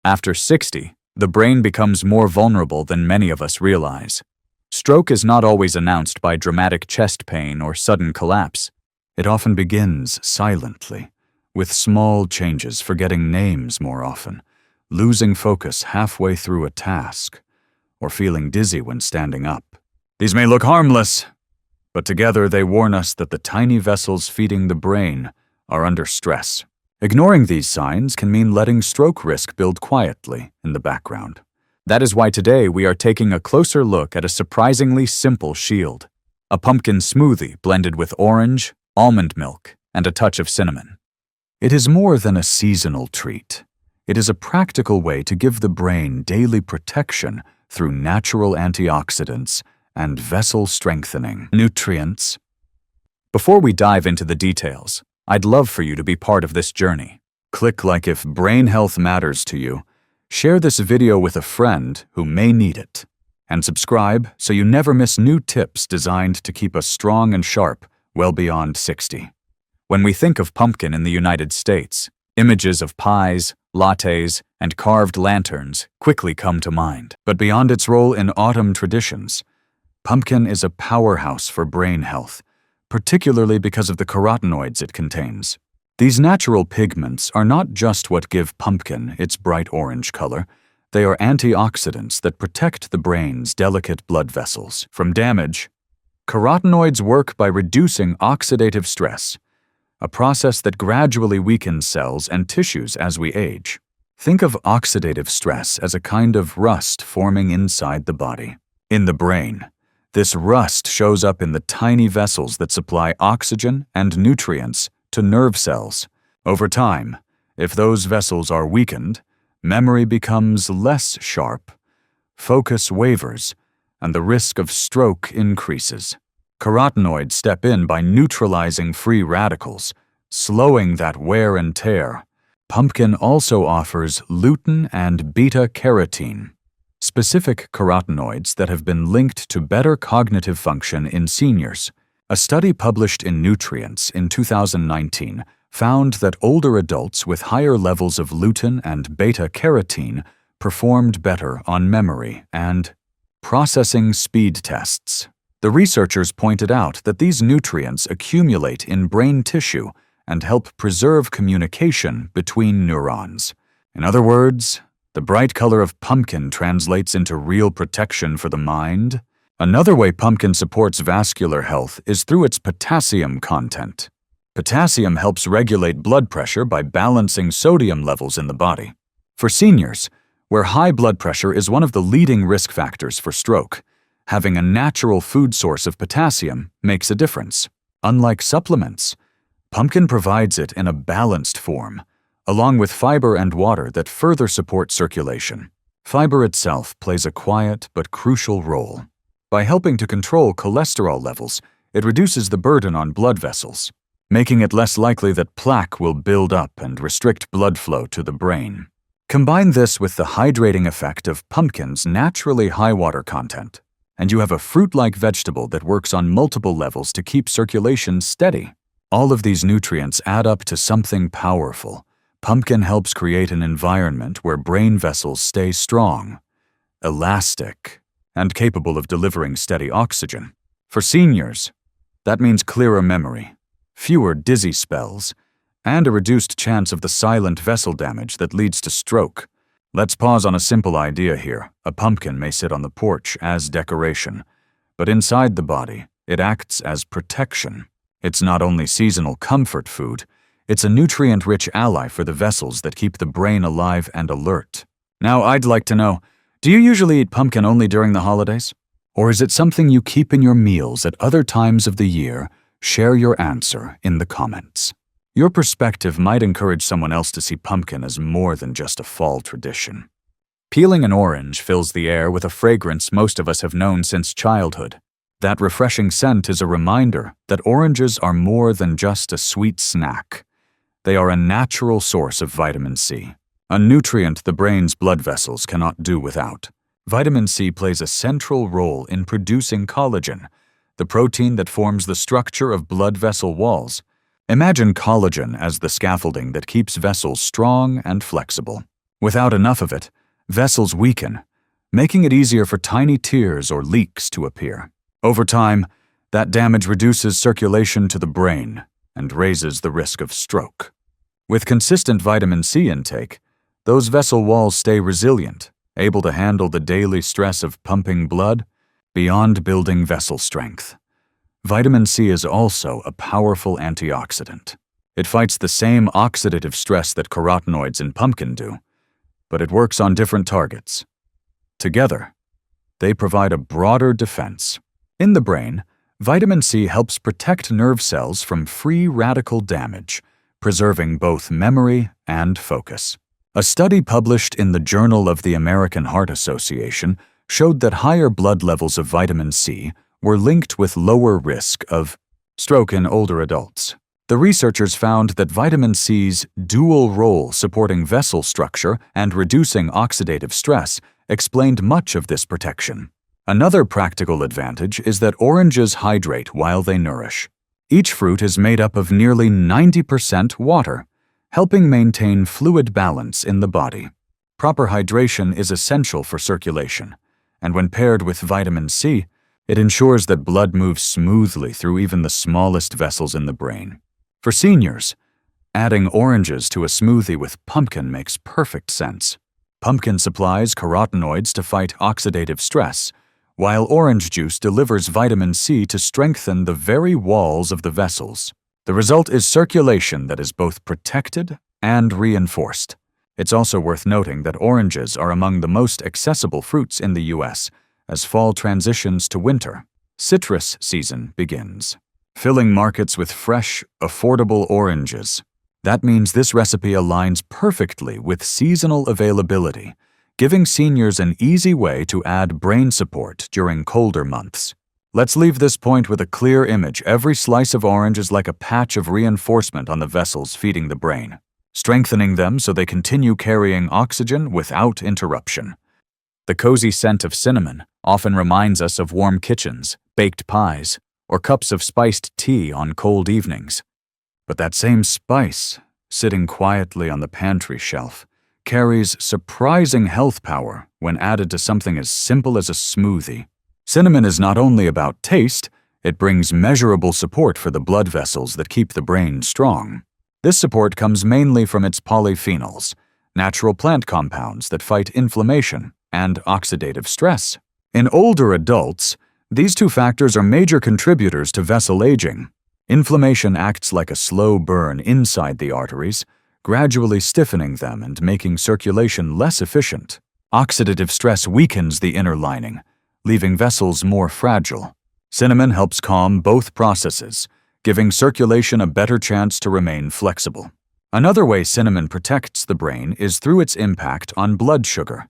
After 60, the brain becomes more vulnerable than many of us realize. Stroke is not always announced by dramatic chest pain or sudden collapse. It often begins silently, with small changes, forgetting names more often, losing focus halfway through a task, or feeling dizzy when standing up. These may look harmless, but together they warn us that the tiny vessels feeding the brain are under stress. Ignoring these signs can mean letting stroke risk build quietly in the background. That is why today we are taking a closer look at a surprisingly simple shield, a pumpkin smoothie blended with orange, almond milk, and a touch of cinnamon. It is more than a seasonal treat. It is a practical way to give the brain daily protection through natural antioxidants and vessel-strengthening nutrients. Before we dive into the details, I'd love for you to be part of this journey. Click like if brain health matters to you, share this video with a friend who may need it, and subscribe so you never miss new tips designed to keep us strong and sharp well beyond 60. When we think of pumpkin in the United States, images of pies, lattes, and carved lanterns quickly come to mind. But beyond its role in autumn traditions, pumpkin is a powerhouse for brain health, particularly because of the carotenoids it contains. These natural pigments are not just what give pumpkin its bright orange color. They are antioxidants that protect the brain's delicate blood vessels from damage. Carotenoids work by reducing oxidative stress, a process that gradually weakens cells and tissues as we age. Think of oxidative stress as a kind of rust forming inside the body. In the brain, this rust shows up in the tiny vessels that supply oxygen and nutrients to nerve cells. Over time, if those vessels are weakened, memory becomes less sharp, focus wavers, and the risk of stroke increases. Carotenoids step in by neutralizing free radicals, slowing that wear and tear. Pumpkin also offers lutein and beta-carotene, specific carotenoids that have been linked to better cognitive function in seniors. A study published in Nutrients in 2019 found that older adults with higher levels of lutein and beta-carotene performed better on memory and processing speed tests. The researchers pointed out that these nutrients accumulate in brain tissue and help preserve communication between neurons. In other words, the bright color of pumpkin translates into real protection for the mind. Another way pumpkin supports vascular health is through its potassium content. Potassium helps regulate blood pressure by balancing sodium levels in the body. For seniors, where high blood pressure is one of the leading risk factors for stroke, having a natural food source of potassium makes a difference. Unlike supplements, pumpkin provides it in a balanced form, along with fiber and water that further support circulation. Fiber itself plays a quiet but crucial role. By helping to control cholesterol levels, it reduces the burden on blood vessels, making it less likely that plaque will build up and restrict blood flow to the brain. Combine this with the hydrating effect of pumpkin's naturally high water content, and you have a fruit-like vegetable that works on multiple levels to keep circulation steady. All of these nutrients add up to something powerful. Pumpkin helps create an environment where brain vessels stay strong, elastic, and capable of delivering steady oxygen. For seniors, that means clearer memory, fewer dizzy spells, and a reduced chance of the silent vessel damage that leads to stroke. Let's pause on a simple idea here. A pumpkin may sit on the porch as decoration, but inside the body, it acts as protection. It's not only seasonal comfort food, it's a nutrient-rich ally for the vessels that keep the brain alive and alert. Now, I'd like to know, do you usually eat pumpkin only during the holidays? Or is it something you keep in your meals at other times of the year? Share your answer in the comments. Your perspective might encourage someone else to see pumpkin as more than just a fall tradition. Peeling an orange fills the air with a fragrance most of us have known since childhood. That refreshing scent is a reminder that oranges are more than just a sweet snack. They are a natural source of vitamin C, a nutrient the brain's blood vessels cannot do without. Vitamin C plays a central role in producing collagen, the protein that forms the structure of blood vessel walls. Imagine collagen as the scaffolding that keeps vessels strong and flexible. Without enough of it, vessels weaken, making it easier for tiny tears or leaks to appear. Over time, that damage reduces circulation to the brain and raises the risk of stroke. With consistent vitamin C intake, those vessel walls stay resilient, able to handle the daily stress of pumping blood beyond building vessel strength. Vitamin C is also a powerful antioxidant. It fights the same oxidative stress that carotenoids in pumpkin do, but it works on different targets. Together, they provide a broader defense. In the brain, vitamin C helps protect nerve cells from free radical damage, preserving both memory and focus. A study published in the Journal of the American Heart Association showed that higher blood levels of vitamin C were linked with lower risk of stroke in older adults. The researchers found that vitamin C's dual role supporting vessel structure and reducing oxidative stress explained much of this protection. Another practical advantage is that oranges hydrate while they nourish. Each fruit is made up of nearly 90% water, helping maintain fluid balance in the body. Proper hydration is essential for circulation, and when paired with vitamin C, it ensures that blood moves smoothly through even the smallest vessels in the brain. For seniors, adding oranges to a smoothie with pumpkin makes perfect sense. Pumpkin supplies carotenoids to fight oxidative stress, while orange juice delivers vitamin C to strengthen the very walls of the vessels. The result is circulation that is both protected and reinforced. It's also worth noting that oranges are among the most accessible fruits in the U.S. as fall transitions to winter. Citrus season begins, filling markets with fresh, affordable oranges. That means this recipe aligns perfectly with seasonal availability, giving seniors an easy way to add brain support during colder months. Let's leave this point with a clear image. Every slice of orange is like a patch of reinforcement on the vessels feeding the brain, strengthening them so they continue carrying oxygen without interruption. The cozy scent of cinnamon often reminds us of warm kitchens, baked pies, or cups of spiced tea on cold evenings. But that same spice, sitting quietly on the pantry shelf, carries surprising health power when added to something as simple as a smoothie. Cinnamon is not only about taste, it brings measurable support for the blood vessels that keep the brain strong. This support comes mainly from its polyphenols, natural plant compounds that fight inflammation and oxidative stress. In older adults, these two factors are major contributors to vessel aging. Inflammation acts like a slow burn inside the arteries, gradually stiffening them and making circulation less efficient. Oxidative stress weakens the inner lining, leaving vessels more fragile. Cinnamon helps calm both processes, giving circulation a better chance to remain flexible. Another way cinnamon protects the brain is through its impact on blood sugar.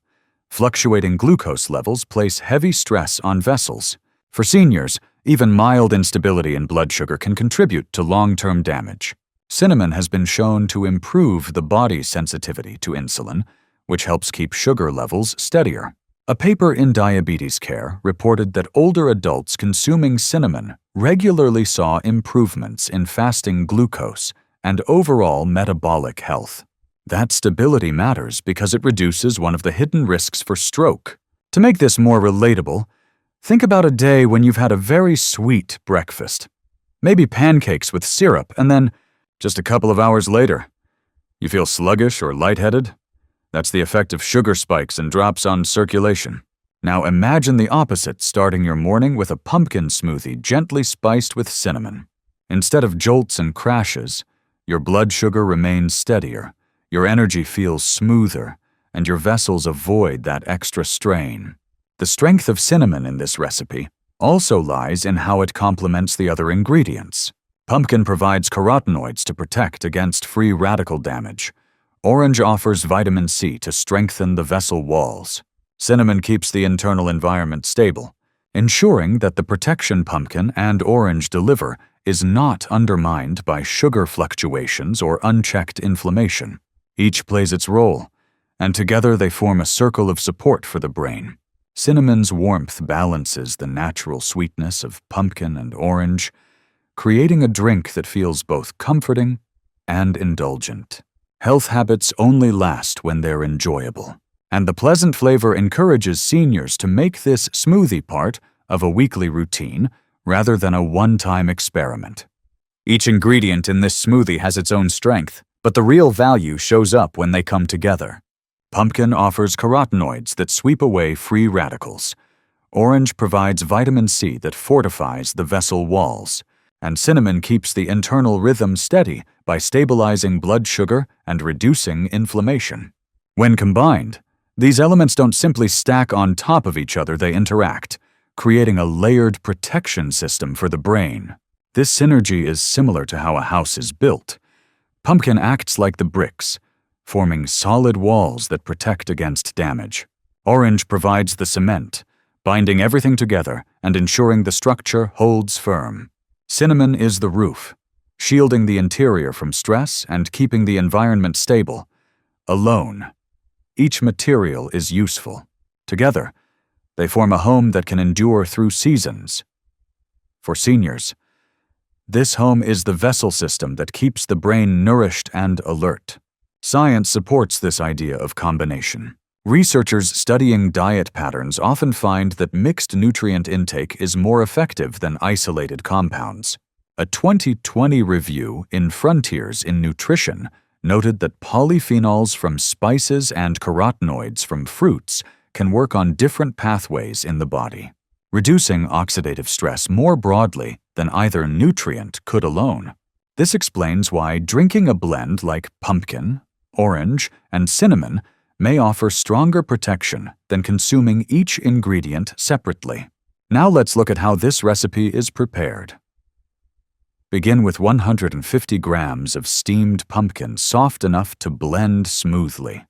Fluctuating glucose levels place heavy stress on vessels. For seniors, even mild instability in blood sugar can contribute to long-term damage. Cinnamon has been shown to improve the body's sensitivity to insulin, which helps keep sugar levels steadier. A paper in Diabetes Care reported that older adults consuming cinnamon regularly saw improvements in fasting glucose and overall metabolic health. That stability matters because it reduces one of the hidden risks for stroke. To make this more relatable, think about a day when you've had a very sweet breakfast, maybe pancakes with syrup, and then, just a couple of hours later, you feel sluggish or lightheaded. That's the effect of sugar spikes and drops on circulation. Now imagine the opposite, starting your morning with a pumpkin smoothie gently spiced with cinnamon. Instead of jolts and crashes, your blood sugar remains steadier, your energy feels smoother, and your vessels avoid that extra strain. The strength of cinnamon in this recipe also lies in how it complements the other ingredients. Pumpkin provides carotenoids to protect against free radical damage. Orange offers vitamin C to strengthen the vessel walls. Cinnamon keeps the internal environment stable, ensuring that the protection pumpkin and orange deliver is not undermined by sugar fluctuations or unchecked inflammation. Each plays its role, and together they form a circle of support for the brain. Cinnamon's warmth balances the natural sweetness of pumpkin and orange, creating a drink that feels both comforting and indulgent. Health habits only last when they're enjoyable, and the pleasant flavor encourages seniors to make this smoothie part of a weekly routine rather than a one-time experiment. Each ingredient in this smoothie has its own strength, but the real value shows up when they come together. Pumpkin offers carotenoids that sweep away free radicals. Orange provides vitamin C that fortifies the vessel walls, and cinnamon keeps the internal rhythm steady by stabilizing blood sugar and reducing inflammation. When combined, these elements don't simply stack on top of each other, they interact, creating a layered protection system for the brain. This synergy is similar to how a house is built. Pumpkin acts like the bricks, forming solid walls that protect against damage. Orange provides the cement, binding everything together and ensuring the structure holds firm. Cinnamon is the roof, shielding the interior from stress and keeping the environment stable. Alone, each material is useful. Together, they form a home that can endure through seasons. For seniors, this home is the vessel system that keeps the brain nourished and alert. Science supports this idea of combination. Researchers studying diet patterns often find that mixed nutrient intake is more effective than isolated compounds. A 2020 review in Frontiers in Nutrition noted that polyphenols from spices and carotenoids from fruits can work on different pathways in the body, reducing oxidative stress more broadly than either nutrient could alone. This explains why drinking a blend like pumpkin, orange, and cinnamon may offer stronger protection than consuming each ingredient separately. Now let's look at how this recipe is prepared. Begin with 150 grams of steamed pumpkin soft enough to blend smoothly.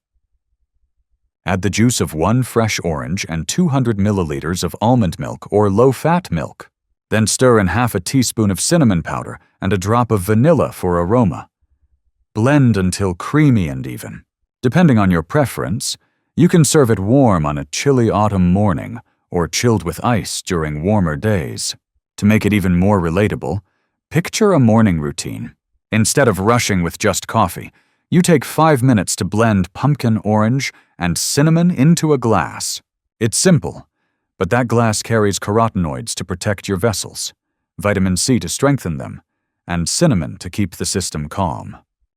Add the juice of 1 fresh orange and 200 milliliters of almond milk or low-fat milk. Then stir in half a teaspoon of cinnamon powder and a drop of vanilla for aroma. Blend until creamy and even. Depending on your preference, you can serve it warm on a chilly autumn morning or chilled with ice during warmer days. To make it even more relatable, picture a morning routine. Instead of rushing with just coffee, you take 5 minutes to blend pumpkin, orange, and cinnamon into a glass. It's simple, but that glass carries carotenoids to protect your vessels, vitamin C to strengthen them, and cinnamon to keep the system calm.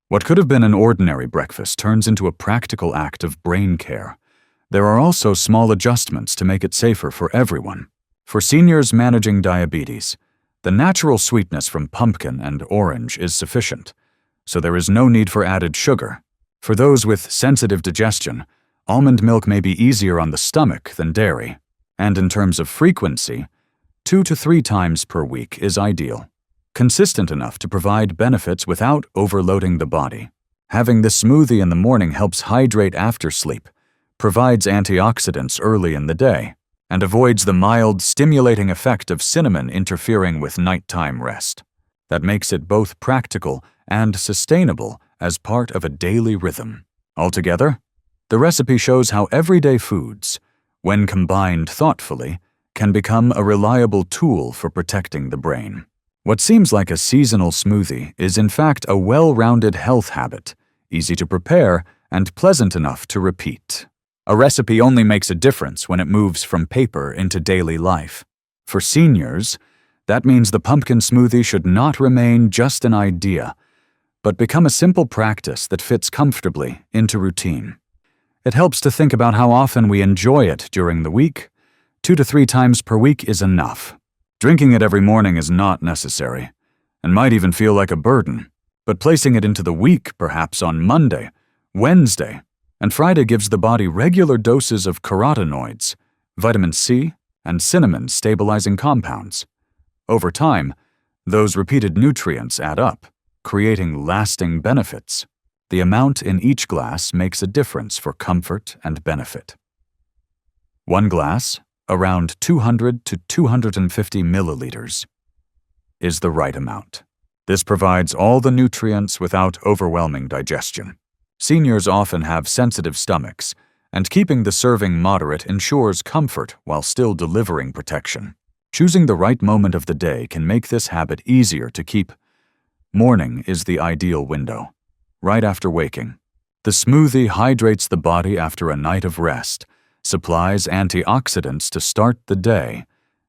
What could have been an ordinary breakfast turns into a practical act of brain care. There are also small adjustments to make it safer for everyone. For seniors managing diabetes, the natural sweetness from pumpkin and orange is sufficient, so there is no need for added sugar. For those with sensitive digestion, almond milk may be easier on the stomach than dairy. And in terms of frequency, 2 to 3 times per week is ideal, consistent enough to provide benefits without overloading the body. Having this smoothie in the morning helps hydrate after sleep, provides antioxidants early in the day, and avoids the mild, stimulating effect of cinnamon interfering with nighttime rest. That makes it both practical and sustainable as part of a daily rhythm. Altogether, the recipe shows how everyday foods, when combined thoughtfully, can become a reliable tool for protecting the brain. What seems like a seasonal smoothie is in fact a well-rounded health habit, easy to prepare and pleasant enough to repeat. A recipe only makes a difference when it moves from paper into daily life. For seniors, that means the pumpkin smoothie should not remain just an idea, but become a simple practice that fits comfortably into routine. It helps to think about how often we enjoy it during the week. 2 to 3 times per week is enough. Drinking it every morning is not necessary, and might even feel like a burden, but placing it into the week, perhaps on Monday, Wednesday, and Friday gives the body regular doses of carotenoids, vitamin C, and cinnamon stabilizing compounds. Over time, those repeated nutrients add up, creating lasting benefits. The amount in each glass makes a difference for comfort and benefit. 1 glass, around 200 to 250 milliliters, is the right amount. This provides all the nutrients without overwhelming digestion. Seniors often have sensitive stomachs, and keeping the serving moderate ensures comfort while still delivering protection. Choosing the right moment of the day can make this habit easier to keep. Morning is the ideal window, right after waking, The smoothie hydrates the body after a night of rest, supplies antioxidants to start the day,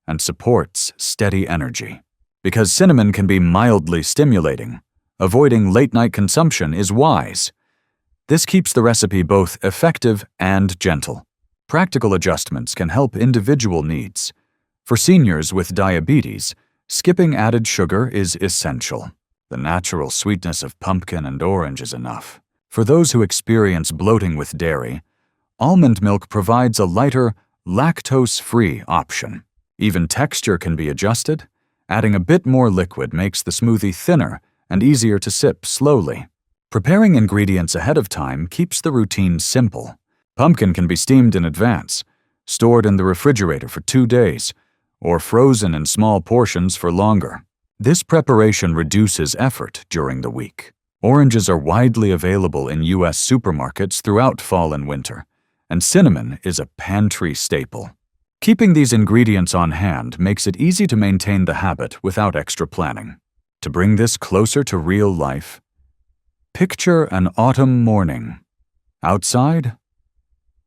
and supports steady energy. Because cinnamon can be mildly stimulating, avoiding late-night consumption is wise. This keeps the recipe both effective and gentle. Practical adjustments can help individual needs. For seniors with diabetes, skipping added sugar is essential. The natural sweetness of pumpkin and orange is enough. For those who experience bloating with dairy, almond milk provides a lighter, lactose-free option. Even texture can be adjusted. Adding a bit more liquid makes the smoothie thinner and easier to sip slowly. Preparing ingredients ahead of time keeps the routine simple. Pumpkin can be steamed in advance, stored in the refrigerator for 2 days, or frozen in small portions for longer. This preparation reduces effort during the week. Oranges are widely available in U.S. supermarkets throughout fall and winter, and cinnamon is a pantry staple. Keeping these ingredients on hand makes it easy to maintain the habit without extra planning. To bring this closer to real life, picture an autumn morning. Outside,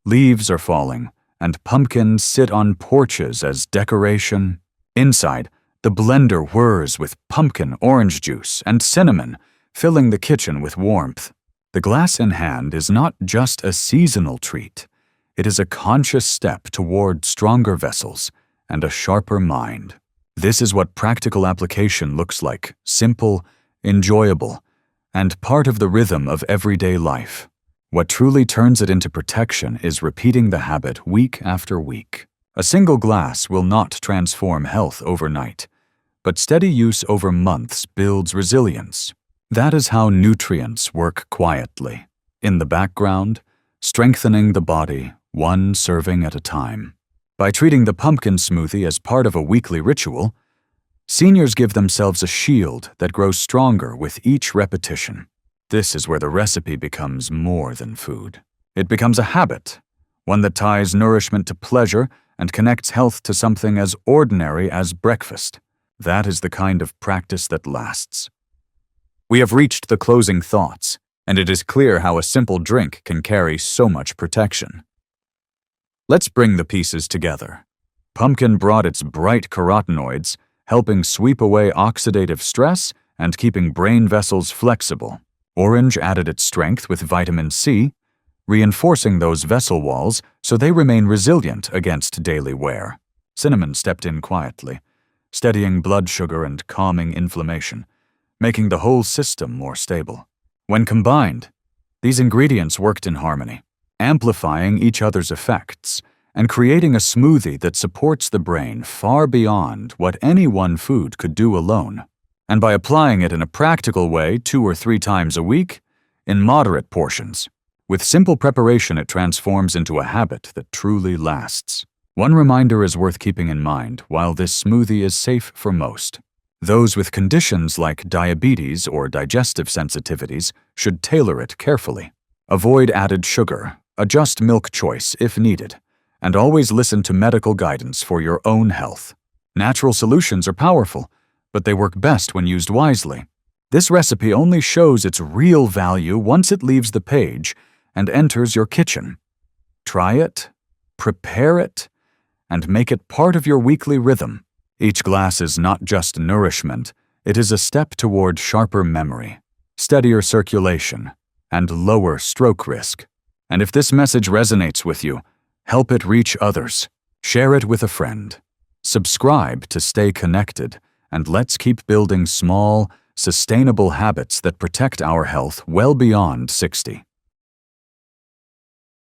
leaves are falling, and pumpkins sit on porches as decoration. Inside, the blender whirs with pumpkin, orange juice, and cinnamon, filling the kitchen with warmth. The glass in hand is not just a seasonal treat. It is a conscious step toward stronger vessels and a sharper mind. This is what practical application looks like: simple, enjoyable, and part of the rhythm of everyday life. What truly turns it into protection is repeating the habit week after week. A single glass will not transform health overnight, but steady use over months builds resilience. That is how nutrients work quietly, in the background, strengthening the body, one serving at a time. By treating the pumpkin smoothie as part of a weekly ritual, seniors give themselves a shield that grows stronger with each repetition. This is where the recipe becomes more than food. It becomes a habit, one that ties nourishment to pleasure and connects health to something as ordinary as breakfast. That is the kind of practice that lasts. We have reached the closing thoughts, and it is clear how a simple drink can carry so much protection. Let's bring the pieces together. Pumpkin brought its bright carotenoids, helping sweep away oxidative stress and keeping brain vessels flexible. Orange added its strength with vitamin C, reinforcing those vessel walls so they remain resilient against daily wear. Cinnamon stepped in quietly, steadying blood sugar and calming inflammation, making the whole system more stable. When combined, these ingredients worked in harmony, amplifying each other's effects and creating a smoothie that supports the brain far beyond what any one food could do alone. And by applying it in a practical way 2 or 3 times a week, in moderate portions, with simple preparation it transforms into a habit that truly lasts. One reminder is worth keeping in mind while this smoothie is safe for most. Those with conditions like diabetes or digestive sensitivities should tailor it carefully. Avoid added sugar, adjust milk choice if needed, and always listen to medical guidance for your own health. Natural solutions are powerful, but they work best when used wisely. This recipe only shows its real value once it leaves the page and enters your kitchen. Try it, prepare it, and make it part of your weekly rhythm. Each glass is not just nourishment, it is a step toward sharper memory, steadier circulation, and lower stroke risk. And if this message resonates with you, help it reach others. Share it with a friend. Subscribe to stay connected, and let's keep building small, sustainable habits that protect our health well beyond 60.